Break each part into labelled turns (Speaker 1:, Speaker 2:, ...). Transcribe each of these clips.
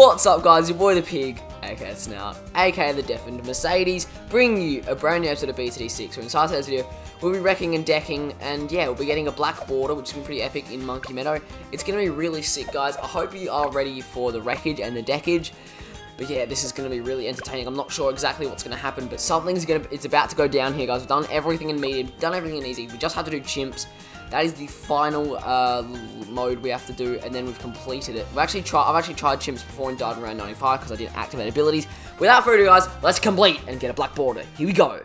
Speaker 1: What's up, guys? Your boy the Pig, aka Snout, aka the Deafened Mercedes, bringing you a brand new episode of BTD6. So inside today's video, we'll be wrecking and decking, and yeah, we'll be getting a black border, which has been pretty epic in Monkey Meadow. It's going to be really sick, guys. I hope you are ready for the wreckage and the deckage. But yeah, this is going to be really entertaining. I'm not sure exactly what's going to happen, but it's about to go down here, guys. We've done everything in medium, done everything in easy. We just have to do chimps. That is the final mode we have to do, and then we've completed it. I've actually tried chimps before and died in round 95 because I didn't activate abilities. Without further ado, guys, let's complete and get a black border. Here we go.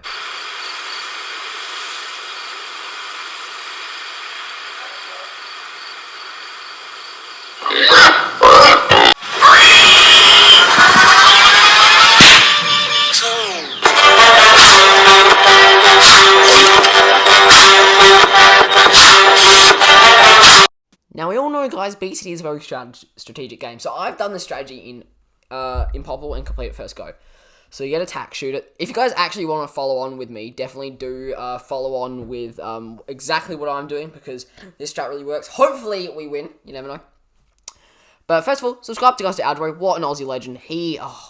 Speaker 1: Now, we all know, guys, BTD is a very strategic game. So I've done the strategy in Impossible and complete it first go. So you get attack, shoot it. If you guys actually want to follow on with me, definitely do follow on with exactly what I'm doing, because this strat really works. Hopefully we win. You never know. But first of all, subscribe to Aldro. What an Aussie legend.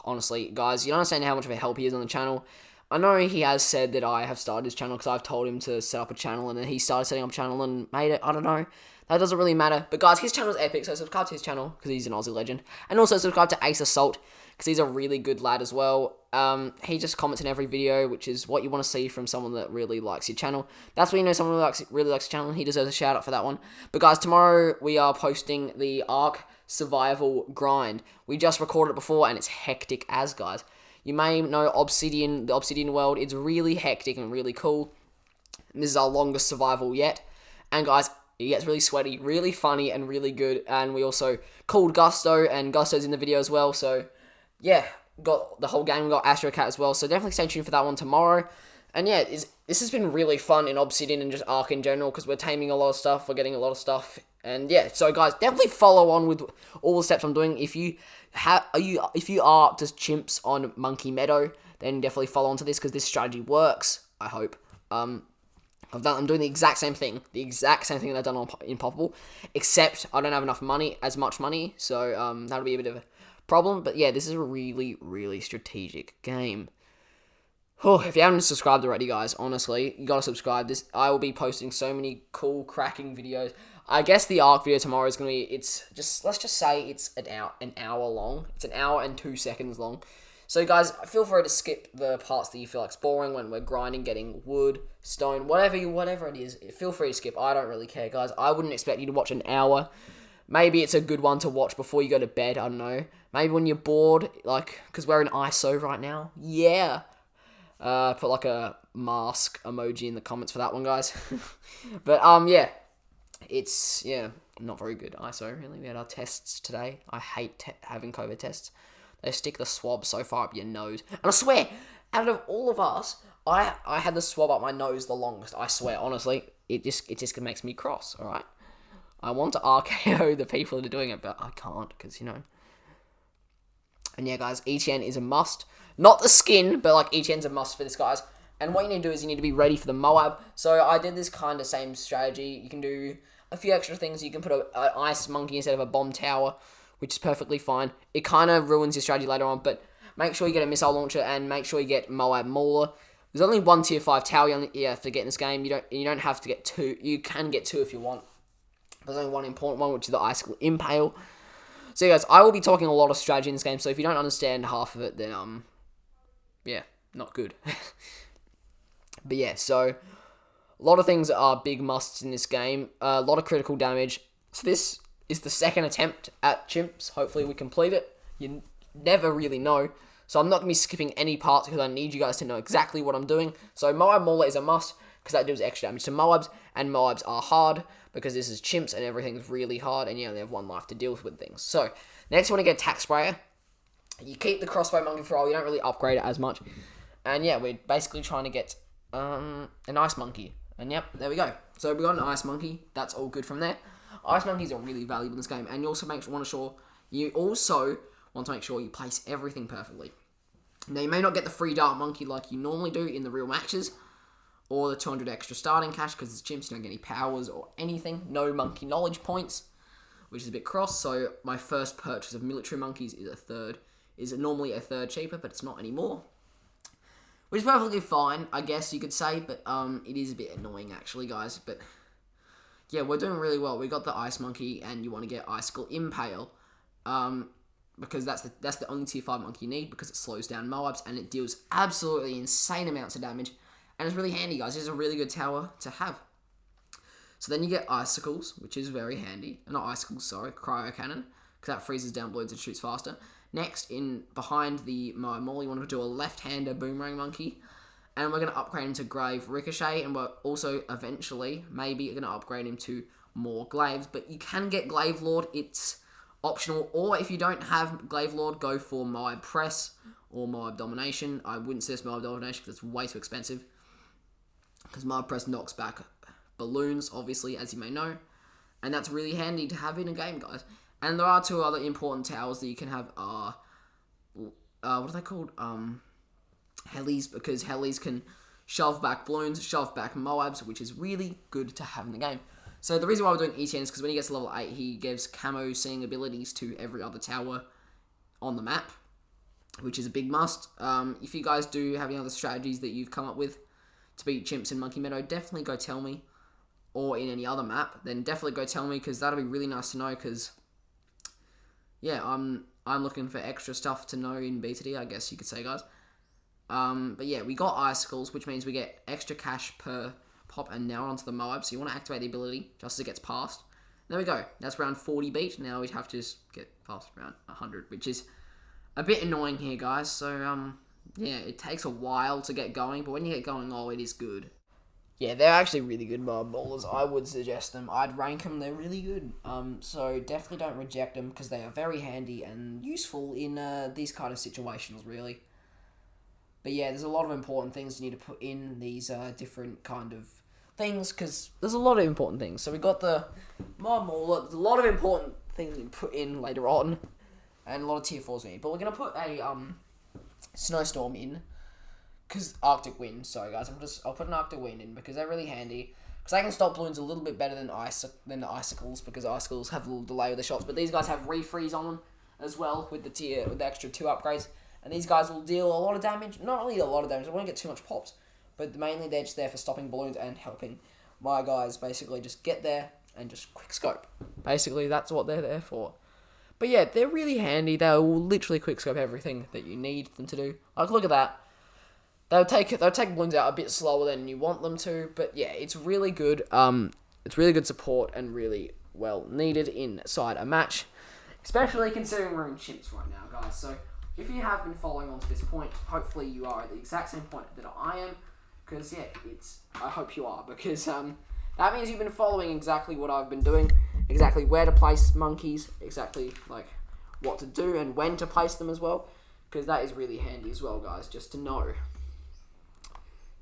Speaker 1: Honestly, guys, you don't understand how much of a help he is on the channel. I know he has said that I have started his channel because I've told him to set up a channel, and then he started setting up a channel and made it. I don't know. That doesn't really matter. But guys, his channel is epic, so subscribe to his channel because he's an Aussie legend. And also subscribe to Ace Assault because he's a really good lad as well. He just comments in every video, which is what you want to see from someone that really likes your channel. That's when you know someone who really likes your channel. He deserves a shout out for that one. But guys, tomorrow we are posting the Ark Survival Grind. We just recorded it before, and it's hectic as, guys. You may know the Obsidian world. It's really hectic and really cool. This is our longest survival yet. And guys, it gets really sweaty, really funny, and really good. And we also called Gusto, and Gusto's in the video as well. So, yeah, got the whole game. We got Astro Cat as well. So definitely stay tuned for that one tomorrow. And yeah, this has been really fun in Obsidian and just Ark in general, because we're taming a lot of stuff. We're getting a lot of stuff. And yeah, so guys, definitely follow on with all the steps I'm doing. If you are just chimps on Monkey Meadow, then definitely follow on to this, because this strategy works, I hope. I'm doing the exact same thing that I've done on Impossible, except I don't have enough money, so that'll be a bit of a problem. But yeah, this is a really, really strategic game. If you haven't subscribed already, guys, honestly, you gotta subscribe. I will be posting so many cool, cracking videos. I guess the Ark video tomorrow is gonna be, let's just say it's an hour long. It's an hour and 2 seconds long. So guys, feel free to skip the parts that you feel like boring when we're grinding, getting wood, stone, whatever it is. Feel free to skip. I don't really care, guys. I wouldn't expect you to watch an hour. Maybe it's a good one to watch before you go to bed. I don't know. Maybe when you're bored, like, because we're in ISO right now. Yeah. Put like a mask emoji in the comments for that one, guys. But yeah, it's not very good ISO. Really, we had our tests today. I hate having COVID tests. They stick the swab so far up your nose. And I swear, out of all of us, I had the swab up my nose the longest. I swear, honestly. It just makes me cross, alright? I want to RKO the people that are doing it, but I can't, because, you know. And yeah, guys, ETN is a must. Not the skin, but, like, ETN's a must for this, guys. And what you need to do is you need to be ready for the Moab. So I did this kind of same strategy. You can do a few extra things. You can put an ice monkey instead of a bomb tower, which is perfectly fine. It kind of ruins your strategy later on, but make sure you get a missile launcher and make sure you get Moab Mauler. There's only one tier 5 tower you have to get in this game. You don't have to get 2. You can get 2 if you want. There's only one important one, which is the Icicle Impale. So guys, I will be talking a lot of strategy in this game, so if you don't understand half of it, then yeah, not good. But yeah, so a lot of things are big musts in this game. A lot of critical damage. So this is the second attempt at chimps. Hopefully we complete it. You never really know. So I'm not going to be skipping any parts because I need you guys to know exactly what I'm doing. So Moab Mauler is a must because that does extra damage to Moabs. And Moabs are hard because this is chimps and everything's really hard. And you only have 1 life to deal with things. So next you want to get Attack Sprayer. You keep the Crossbow Monkey for all. You don't really upgrade it as much. And yeah, we're basically trying to get an Ice Monkey. And yep, there we go. So we got an Ice Monkey. That's all good from there. Ice Monkeys are really valuable in this game, and you also want to make sure you place everything perfectly. Now, you may not get the free Dark Monkey like you normally do in the real matches, or the 200 extra starting cash, because it's chimps, you don't get any powers or anything. No monkey knowledge points, which is a bit cross. So my first purchase of military monkeys is normally a third cheaper, but it's not anymore. Which is perfectly fine, I guess you could say, but it is a bit annoying actually, guys. But yeah, we're doing really well. We got the Ice Monkey, and you want to get Icicle Impale, because that's the only tier 5 monkey you need, because it slows down Moabs and it deals absolutely insane amounts of damage, and it's really handy, guys. It's a really good tower to have. So then you get Icicles, which is very handy. Not Icicles, sorry, Cryo Cannon, because that freezes down balloons and shoots faster. Next, behind the Maul, you want to do a left-hander Boomerang Monkey. And we're going to upgrade him to Glaive Ricochet. And we're also, eventually, maybe going to upgrade him to more Glaives. But you can get Glaive Lord. It's optional. Or if you don't have Glaive Lord, go for Moab Press or Moab Domination. I wouldn't suggest Moab Domination because it's way too expensive. Because Moab Press knocks back balloons, obviously, as you may know. And that's really handy to have in a game, guys. And there are two other important towers that you can have. What are they called? Helis, because Helis can shove back balloons, shove back Moabs, which is really good to have in the game. So the reason why we're doing ETN is because when he gets to level 8, he gives camo seeing abilities to every other tower on the map, which is a big must. If you guys do have any other strategies that you've come up with to beat Chimps in Monkey Meadow, definitely go tell me. Or in any other map, then definitely go tell me, because that'll be really nice to know, because yeah, I'm looking for extra stuff to know in BTD, I guess you could say, guys. But yeah, we got Icicles, which means we get extra cash per pop, and now onto the Moab. So you want to activate the ability just as it gets passed. There we go. That's round 40 beat. Now we have to just get past round 100, which is a bit annoying here, guys. So yeah, it takes a while to get going, but when you get going, oh, it is good. Yeah, they're actually really good Mob Ballers. I would suggest them. I'd rank them. They're really good. So definitely don't reject them, because they are very handy and useful in these kind of situations, really. But yeah, there's a lot of important things you need to put in these different kind of things, because there's a lot of important things. So we got the Mob Mauler. There's a lot of important things we put in later on, and a lot of tier 4s we need. But we're going to put a Snowstorm in. Because Arctic Wind, sorry guys, I'll put an Arctic Wind in because they're really handy. Because they can stop balloons a little bit better than the Icicles, because Icicles have a little delay with the shots. But these guys have refreeze on them as well with the extra 2 upgrades. And these guys will deal a lot of damage. Not really a lot of damage, I won't get too much pops. But mainly they're just there for stopping balloons and helping my guys basically just get there and just quick scope. Basically, that's what they're there for. But yeah, they're really handy. They'll literally quick scope everything that you need them to do. Like, look at that. They'll take balloons out a bit slower than you want them to, but yeah, it's really good. It's really good support and really well needed inside a match, especially considering we're in Chimps right now, guys. So if you have been following on to this point, hopefully you are at the exact same point that I am, because yeah, I hope you are, because that means you've been following exactly what I've been doing, exactly where to place monkeys, exactly like what to do and when to place them as well, because that is really handy as well, guys, just to know.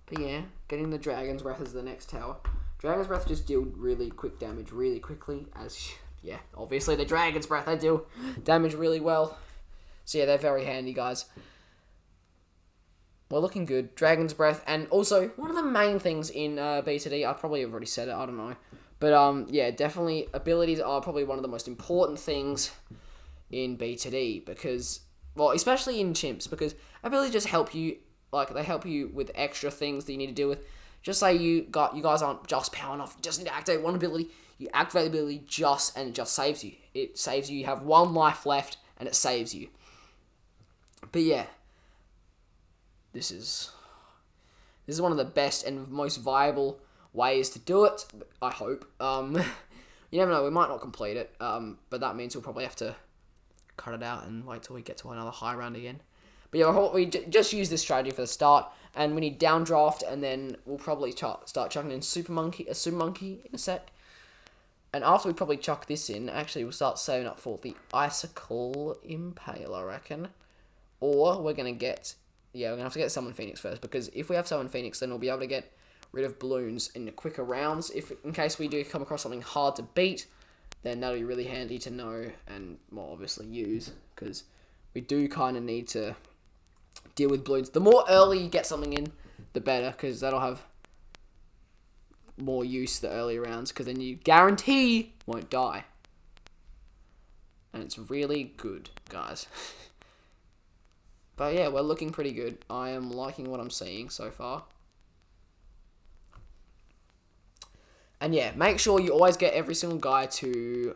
Speaker 1: But yeah, getting the Dragon's Breath as the next tower. Dragon's Breath just deal really quick damage really quickly, as, yeah, obviously the Dragon's Breath, they deal damage really well. So yeah, they're very handy, guys. We're looking good. Dragon's Breath, and also, one of the main things in BTD, I probably have already said it, I don't know. But yeah, definitely, abilities are probably one of the most important things in BTD, because, well, especially in Chimps, because abilities just help you. Like, they help you with extra things that you need to deal with. Just say you guys aren't just powering off, you just need to activate one ability. You activate the ability and it just saves you. It saves you. You have 1 life left, and it saves you. But yeah, this is one of the best and most viable ways to do it, I hope. You never know, we might not complete it, but that means we'll probably have to cut it out and wait till we get to another high round again. But yeah, we just use this strategy for the start, and we need downdraft, and then we'll probably start chucking in a Super Monkey in a sec. And after we probably chuck this in, actually we'll start saving up for the Icicle Impale, I reckon. Or we're going to have to get Summon Phoenix first, because if we have Summon Phoenix, then we'll be able to get rid of balloons in the quicker rounds. In case we do come across something hard to beat, then that'll be really handy to know and more obviously use, because we do kind of need to deal with balloons. The more early you get something in, the better, because that'll have more use the earlier rounds, because then you guarantee won't die. And it's really good, guys. But yeah, we're looking pretty good. I am liking what I'm seeing so far. And yeah, make sure you always get every single guy to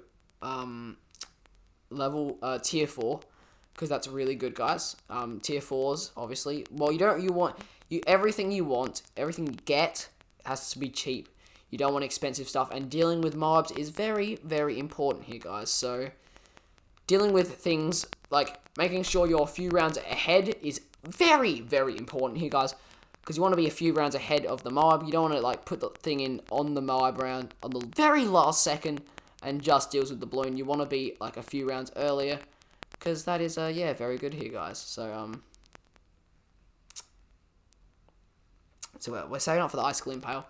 Speaker 1: level tier 4, because that's really good, guys. Tier 4s, obviously. Well, everything you get has to be cheap. You don't want expensive stuff, and dealing with mobs is very, very important here, guys. So, dealing with things like making sure you're a few rounds ahead is very, very important here, guys. Because you want to be a few rounds ahead of the mob. You don't want to like put the thing in on the mob round on the very last second and just deals with the balloon. You want to be like a few rounds earlier, because that is yeah, very good here, guys. So we're saving up for the icicle impale,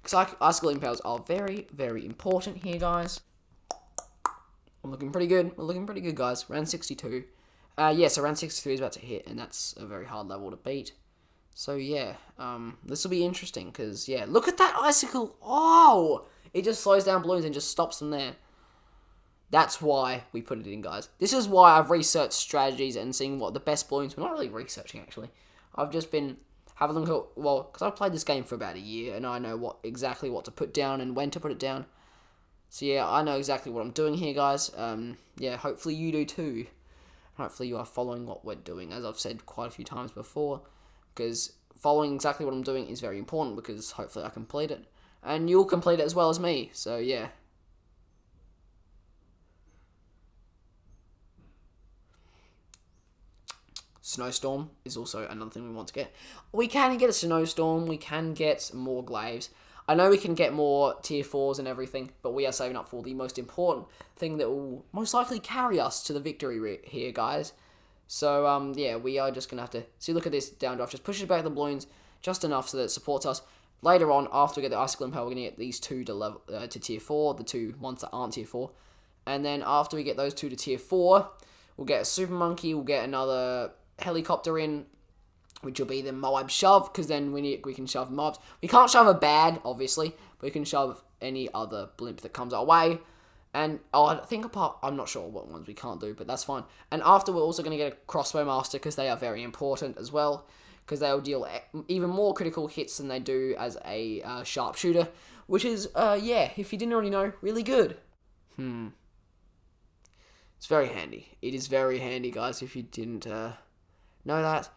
Speaker 1: because icicle impales are very, very important here, guys. We're looking pretty good. We're looking pretty good, guys. Round 62. Yeah, so round 63 is about to hit, and that's a very hard level to beat. So yeah, this will be interesting, because yeah, look at that icicle. Oh, it just slows down balloons and just stops them there. That's why we put it in, guys. This is why I've researched strategies and seeing what the best balloons. We're not really researching, actually. I've just been having a look at, well, because I've played this game for about a year, and I know exactly what to put down and when to put it down. So yeah, I know exactly what I'm doing here, guys. Yeah, hopefully you do too. Hopefully you are following what we're doing, as I've said quite a few times before. Because following exactly what I'm doing is very important, because hopefully I complete it. And you'll complete it as well as me, so yeah. Snowstorm is also another thing we want to get. We can get a Snowstorm, we can get more glaives. I know we can get more tier 4s and everything, but we are saving up for the most important thing that will most likely carry us to the victory here, guys. So, yeah, we are just going to have to... See, look at this down draft. Just pushes back the balloons just enough so that it supports us. Later on, after we get the icicle impale, we're going to get these two to tier 4, the two ones that aren't tier 4. And then after we get those two to tier 4, we'll get a super monkey, we'll get another helicopter in, which will be the mob shove, because then we can shove mobs. We can't shove a bad, obviously, but we can shove any other blimp that comes our way. And I'm not sure what ones we can't do, but that's fine. And after, we're also going to get a crossbow master, because they are very important as well, because they'll deal even more critical hits than they do as a sharpshooter, which is, yeah, if you didn't already know, really good. It's very handy. It is very handy, guys, if you didn't know that.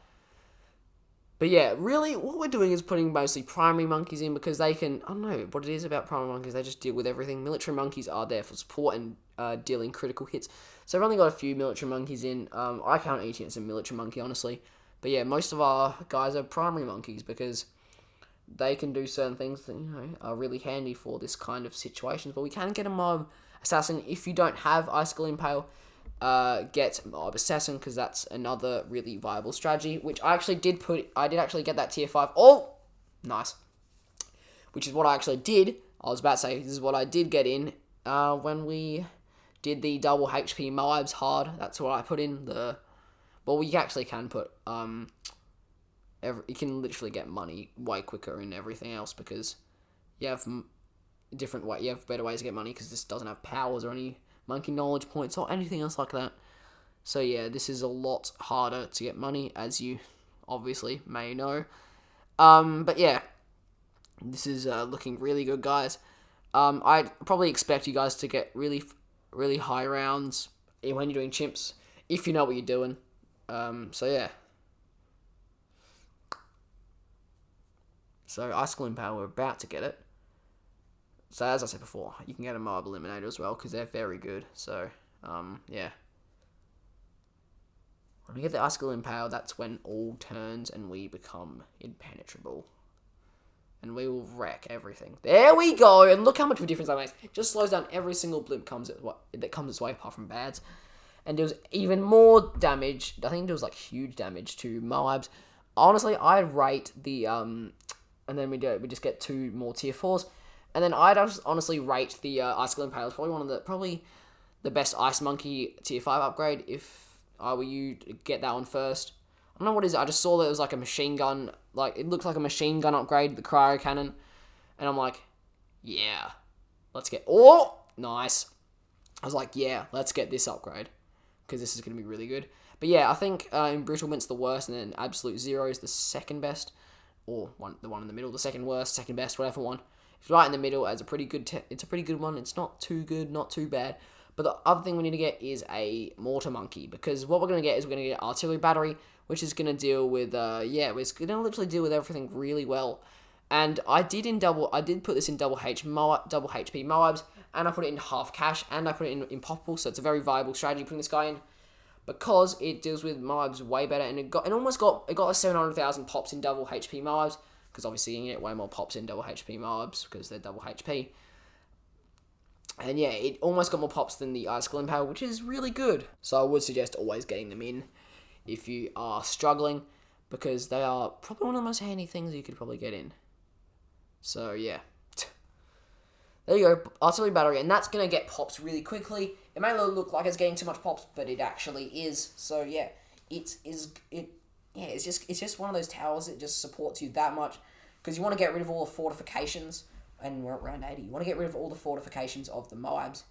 Speaker 1: But yeah, really, what we're doing is putting mostly primary monkeys in, because they can, I don't know what it is about primary monkeys, they just deal with everything. Military monkeys are there for support and dealing critical hits. So I've only got a few military monkeys in. I count each as a military monkey, honestly. But yeah, most of our guys are primary monkeys, because they can do certain things that, are really handy for this kind of situations. But we can get a mob assassin if you don't have icicle impale. Get mob assassin, because that's another really viable strategy, which I did actually get that tier 5. Oh, nice. Which is what I actually did. I was about to say, this is what I did get in when we did the double HP mobs hard. That's what I put in well, you actually can put you can literally get money way quicker and everything else, because you have you have better ways to get money, because this doesn't have powers or any monkey knowledge points or anything else like that. So yeah, this is a lot harder to get money, as you obviously may know. But yeah, this is looking really good, guys. I probably expect you guys to get really, really high rounds when you're doing chimps, if you know what you're doing. So yeah. So icicle impale, we're about to get it. So as I said before, you can get a mob eliminator as well, because they're very good. So, yeah. When we get the icicle impale, that's when all turns and we become impenetrable. And we will wreck everything. There we go! And look how much of a difference that makes. It just slows down every single blimp that comes its way, apart from bads. And deals even more damage. I think it deals like huge damage to mobs. Honestly, I'd rate the, and then we just get 2 more tier 4s. And then I'd just honestly rate the icicle impale as probably the best ice monkey tier 5 upgrade. If I were you to get that one first. I don't know what it is. I just saw that it was like a machine gun. Like, it looks like a machine gun upgrade, the cryo cannon. And I'm like, yeah, let's get... Oh, nice. I was like, yeah, let's get this upgrade. because this is going to be really good. But yeah, I think Embrittlement's the worst, and then Absolute Zero is the second best, or the one in the middle, the second worst, second best, whatever one. It's right in the middle. It's a pretty good. It's a pretty good one. It's not too good, not too bad. But the other thing we need to get is a Mortar Monkey, because what we're going to get is we're going to get Artillery Battery, which is going to deal with it's going to literally deal with everything really well. And I did put this in double HP Moabs, and I put it in half cash, and I put it in Impossible, so it's a very viable strategy putting this guy in, because it deals with Moabs way better, and it got like 700,000 pops in double HP Moabs, because obviously you can get way more pops in double HP Moabs, because they're double HP. And yeah, it almost got more pops than the Icicle Impale, which is really good. So I would suggest always getting them in if you are struggling, because they are probably one of the most handy things you could probably get in. So yeah. There you go, Artillery Battery, and that's going to get pops really quickly. It may look like it's getting too much pops, but it actually is. So yeah, it's just one of those towers that just supports you that much, because you want to get rid of all the fortifications, and we're at round 80. You want to get rid of all the fortifications of the Moabs,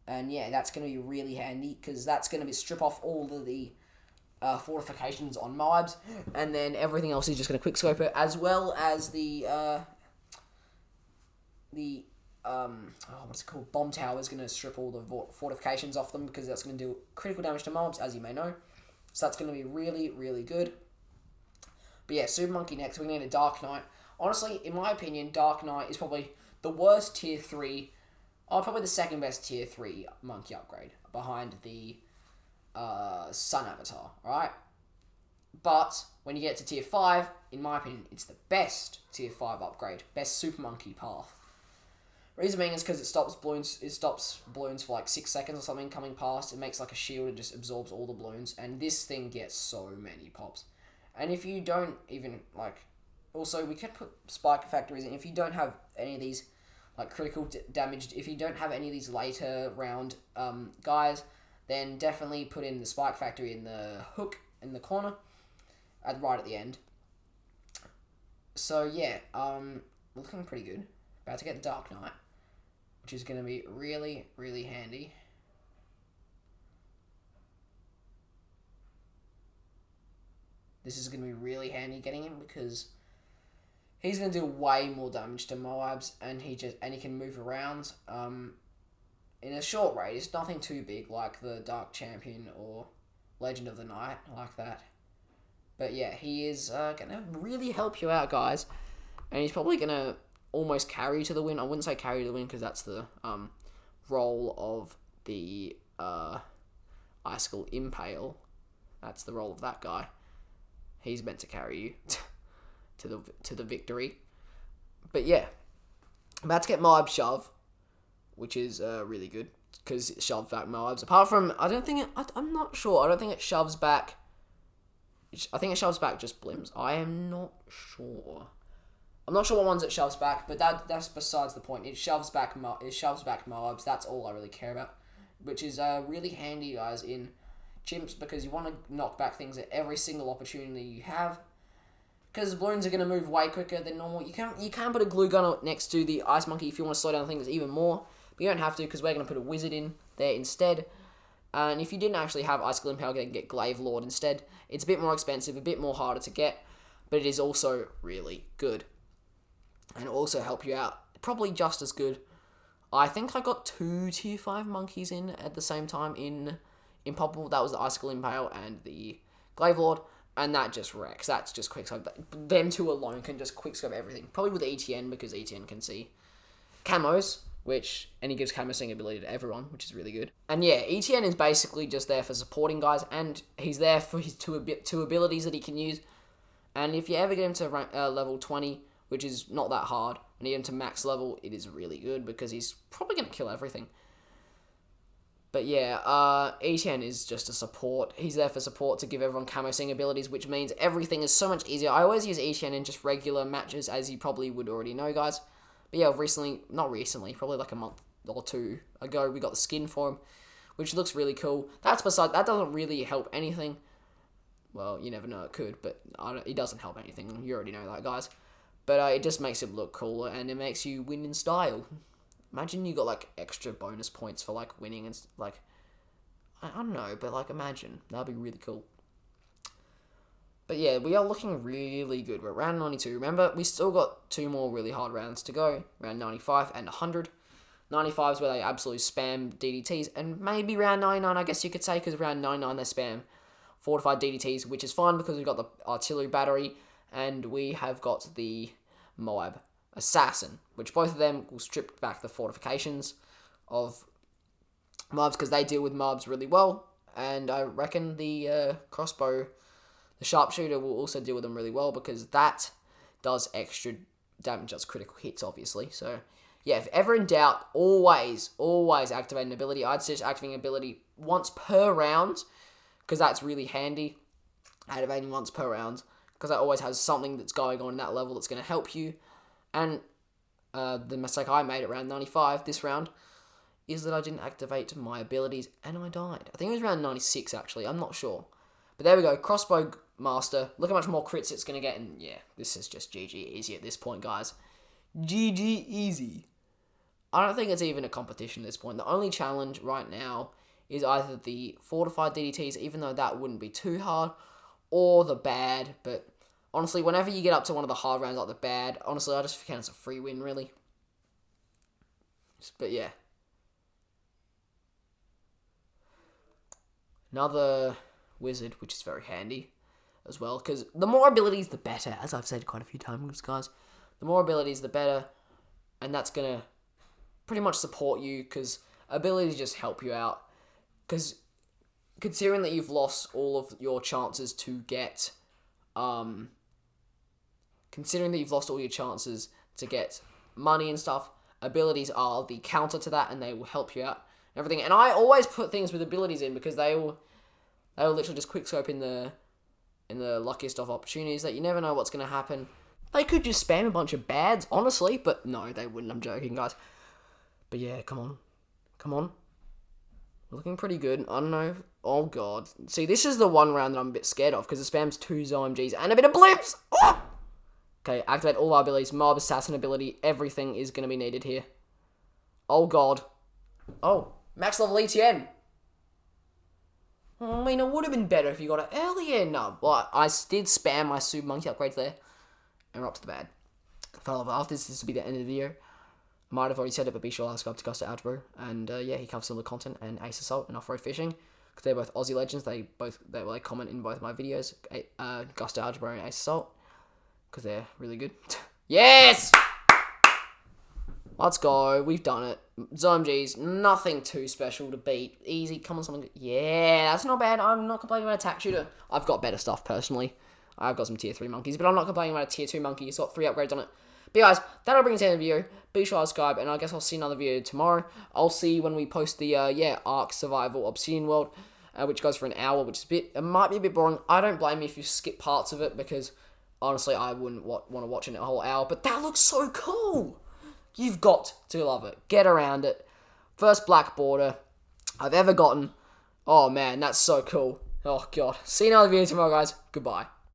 Speaker 1: and yeah, that's going to be really handy, because that's going to strip off all of the fortifications on Moabs, and then everything else is just going to quickscope it, as well as the what's it called? Bomb Tower is going to strip all the fortifications off them, because that's going to do critical damage to mobs, as you may know. So that's going to be really, really good. But yeah, Super Monkey next. We're going to need a Dark Knight. Honestly, in my opinion, Dark Knight is probably the worst tier 3, or probably the second best tier 3 monkey upgrade, behind the Sun Avatar, right? But when you get to tier 5, in my opinion, it's the best tier 5 upgrade. Best Super Monkey path. Reason being is because it stops balloons for like 6 seconds or something coming past. It makes like a shield and just absorbs all the balloons. And this thing gets so many pops. And if you don't even like... Also, we could put Spike Factories in. If you don't have any of these like critical damage, if you don't have any of these later round guys, then definitely put in the Spike Factory in the hook in the corner, right at the end. So yeah, looking pretty good. About to get the Dark Knight, which is going to be really, really handy. This is going to be really handy getting him, because he's going to do way more damage to Moabs, and he can move around. In a short range, it's nothing too big like the Dark Champion or Legend of the Night like that. But yeah, he is going to really help you out, guys, and he's probably going to almost carry you to the win. I wouldn't say carry you to the win, because that's the role of the Icicle Impale. That's the role of that guy. He's meant to carry you to the victory. But yeah, I'm about to get Moab Shove, which is really good, because it shoves back Moabs. Apart from, I'm not sure. I don't think it shoves back. I think it shoves back just Blims. I am not sure. I'm not sure what ones it shoves back, but that's besides the point. It shoves back Moabs. That's all I really care about, which is really handy, guys, in chimps, because you want to knock back things at every single opportunity you have, because balloons are going to move way quicker than normal. You can put a glue gun next to the Ice Monkey if you want to slow down things even more, but you don't have to, because we're going to put a Wizard in there instead. And if you didn't actually have Icicle Impale, you can get Glaive Lord instead. It's a bit more expensive, a bit more harder to get, but it is also really good. And also help you out. Probably just as good. I think I got 2 tier 5 monkeys in at the same time in Impossible. That was the Icicle Impale and the Glaive Lord. And that just wrecks. That's just quickscope. Them two alone can just quickscope everything. Probably with ETN, because ETN can see camos, and he gives camo seeing ability to everyone, which is really good. And yeah, ETN is basically just there for supporting guys, and he's there for his two abilities that he can use. And if you ever get him to level 20, which is not that hard, and you get him to max level, it is really good, because he's probably going to kill everything. But yeah, ETN is just a support. He's there for support to give everyone camo seeing abilities, which means everything is so much easier. I always use ETN in just regular matches, as you probably would already know, guys. But yeah, probably like a month or 2 ago, we got the skin for him, which looks really cool. That doesn't really help anything. Well, you never know, it could, but it doesn't help anything. You already know that, guys. But it just makes it look cooler, and it makes you win in style. Imagine you got like extra bonus points for like winning, and like, I don't know, but like imagine. That'd be really cool. But yeah, we are looking really good. We're at round 92. Remember, we still got 2 more really hard rounds to go. Round 95 and 100. 95 is where they absolutely spam DDTs. And maybe round 99, I guess you could say, because round 99 they spam fortified DDTs, which is fine because we've got the artillery battery and we have got the Moab assassin, which both of them will strip back the fortifications of mobs because they deal with mobs really well. And I reckon the crossbow, the sharpshooter, will also deal with them really well because that does extra damage, does critical hits, obviously. So, yeah, if ever in doubt, always activate an ability. I'd suggest activating an ability once per round because that's really handy, activating once per round because that always has something that's going on in that level that's going to help you. And the mistake I made at round 95 this round is that I didn't activate my abilities and I died. I think it was round 96 actually, I'm not sure. But there we go, crossbow master. Look how much more crits it's going to get, and yeah, this is just GG easy at this point, guys. GG easy. I don't think it's even a competition at this point. The only challenge right now is either the fortified DDTs, even though that wouldn't be too hard, or the bad. But honestly, whenever you get up to one of the hard rounds like the bad, honestly, I just count as a free win, really. But yeah. Another wizard, which is very handy as well, because the more abilities, the better, as I've said quite a few times, guys. The more abilities, the better, and that's going to pretty much support you, because abilities just help you out. Because considering that you've lost all of your chances to get, money and stuff, abilities are the counter to that, and they will help you out and everything. And I always put things with abilities in because they will literally just quickscope in the luckiest of opportunities that you never know what's going to happen. They could just spam a bunch of bads, honestly, but no, they wouldn't. I'm joking, guys. But yeah, come on. Looking pretty good. I don't know. Oh, God. See, this is the one round that I'm a bit scared of because it spams 2 ZOMGs and a bit of blips. Oh! Okay, activate all our abilities. Mob, assassin ability. Everything is going to be needed here. Oh, God. Oh, max level ETN. I mean, it would have been better if you got it earlier. No, well, I did spam my super monkey upgrades there. And we're up to the bad. After this will be the end of the video. Might have already said it, but be sure to subscribe to Gusto Algebra. And yeah, he covers similar content and Ace Assault and off-road fishing. Because they're both Aussie legends. They comment in both my videos. Gusto Algebra and Ace Assault. Because they're really good. Yes! Let's go. We've done it. ZOMGs, nothing too special to beat. Easy. Come on, something good. Yeah, that's not bad. I'm not complaining about attack shooter. I've got better stuff, personally. I've got some tier 3 monkeys, but I'm not complaining about a tier 2 monkey. It's got 3 upgrades on it. But guys, that'll bring us to the end of the video. Be sure to subscribe, and I guess I'll see another video tomorrow. I'll see when we post the, Ark Survival Obsidian World, which goes for an hour, which is it might be a bit boring. I don't blame you if you skip parts of it, because honestly, I wouldn't want to watch it in a whole hour, but that looks so cool! You've got to love it. Get around it. First black border I've ever gotten. Oh man, that's so cool. Oh god. See you in another video tomorrow, guys. Goodbye.